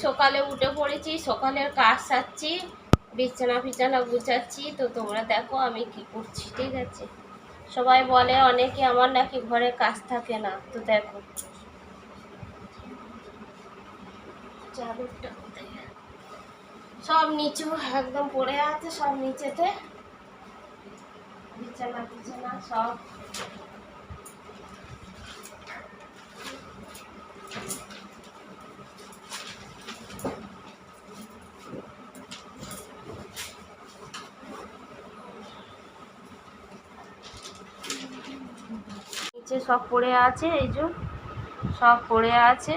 সকালে উঠে পড়েছি, সকালের কাজ সারছি, বিছানা গুছাচ্ছি। তো তোমরা দেখো আমি কি করছি, ঠিক আছে। সবাই বলে অনেকে আমার নাকি ঘরে কাজ থাকে না, তো দেখো চাদরটা কোথায়, সব নিচু একদম পড়ে আছে, সব নিচেতে বিছানা সব। নিচে সব পড়ে আছে, এই যে সব পড়ে আছে।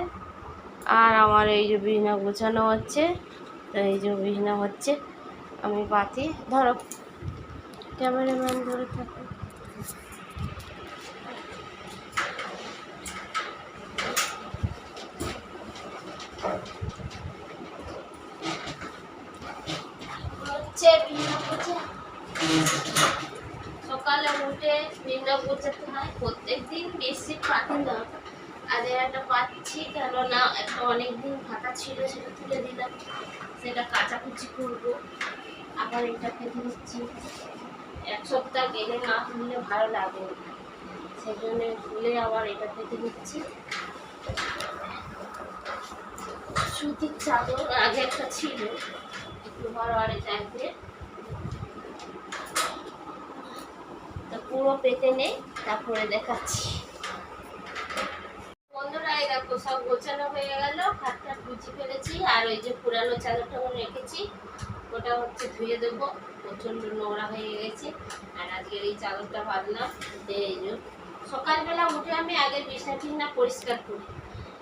আর আমার এই যে বিছানা গোছানো হচ্ছে, তো এই যে বিছানা হচ্ছে। আমি পাতি ধরো, ক্যামেরাম্যান ধরে থাকো। সকালে উঠে বিছানা গোছাতে হয় প্রত্যেকদিন, বেশি পাতি না, আজ একটা পাচ্ছি, কেননা একটা অনেকদিন ফাঁকা ছিল, সেটা তুলে দিলাম, সেটা কাচাকুচি করবো। আবার এটা পেতে দিচ্ছি, এক সপ্তাহ গেলে না তুললে ভালো লাগে না, সেই জন্য তুলে আবার এটা পেতে দিচ্ছি। সুতির চাদর আগে একটা ছিল, একটু ঘরোয়ারি টাইপের, তো পুরো পেতে নেই, তারপরে দেখাচ্ছি। বন্ধুরা এই দেখো সব গোছানো হয়ে গেল, খাটটা গুছিয়ে ফেলেছি। আর ওই যে পুরানো চাদরটা রেখেছি, ওটা হচ্ছে ধুয়ে দেবো, প্রচণ্ড নোংরা হয়ে গেছে। আর আজকের এই চাদরটা ভাবলাম যে এই যে সকালবেলা উঠে আমি আগে বিছানা পরিষ্কার করি,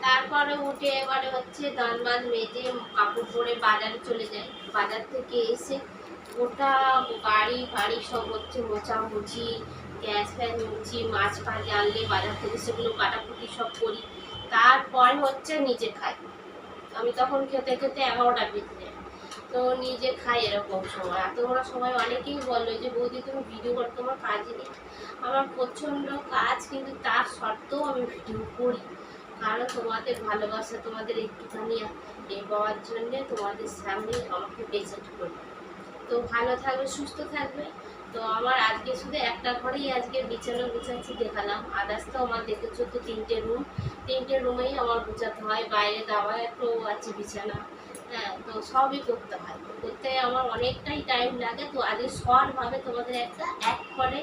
তারপরে উঠে এবারে হচ্ছে দান বাঁধ মেজে কাপড় পরে বাজারে চলে যাই। বাজার থেকে এসে ওটা বাড়ি ফাড়ি সব হচ্ছে মোছামুছি, গ্যাস ফ্যাস মুছি, মাছ ফাছ আনলে বাজার থেকে সেগুলো কাটাকুটি সব করি। তারপরে হচ্ছে নিজে খাই, আমি তখন খেতে খেতে 11টা বেজে যায়, তো নিজে খাই এরকম সময়। আর তোমরা সবাই অনেকেই বলো যে বৌদি তুমি ভিডিও করো, তোমার কাজই নেই। আমার প্রচণ্ড কাজ, কিন্তু তার সত্ত্বেও আমি ভিডিও করি, কারণ তোমাদের ভালোবাসা, তোমাদের একটুখানি পাওয়ার জন্যে তোমাদের সামনে আমাকে বেঁচে করি। তো ভালো থাকবে, সুস্থ থাকবে। তো আমার আজকে শুধু একটা ঘরেই আজকে বিছানা গুছাচ্ছি দেখালাম, আদার্স তো আমার দেখেছো তো 3টে রুম, 3টে রুমেই আমার গুছাতে হয়, বাইরে দাওয়া একটু আছে বিছানা, হ্যাঁ, তো সবই করতে হয়, করতে আমার অনেকটাই টাইম লাগে। তো আজকে শর্টভাবে তোমাদের এক ঘরে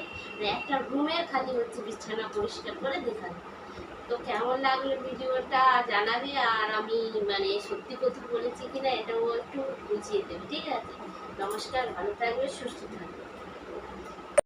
একটা রুমের খালি হচ্ছে বিছানা পরিষ্কার করে দেখালাম। তো কেমন লাগলো ভিডিওটা জানাবে, আর আমি মানে সত্যি কথা বলেছি কিনা এটাও একটু বুঝিয়ে দেবে, ঠিক আছে। নমস্কার, ভালো থাকবে, সুস্থ থাকবে।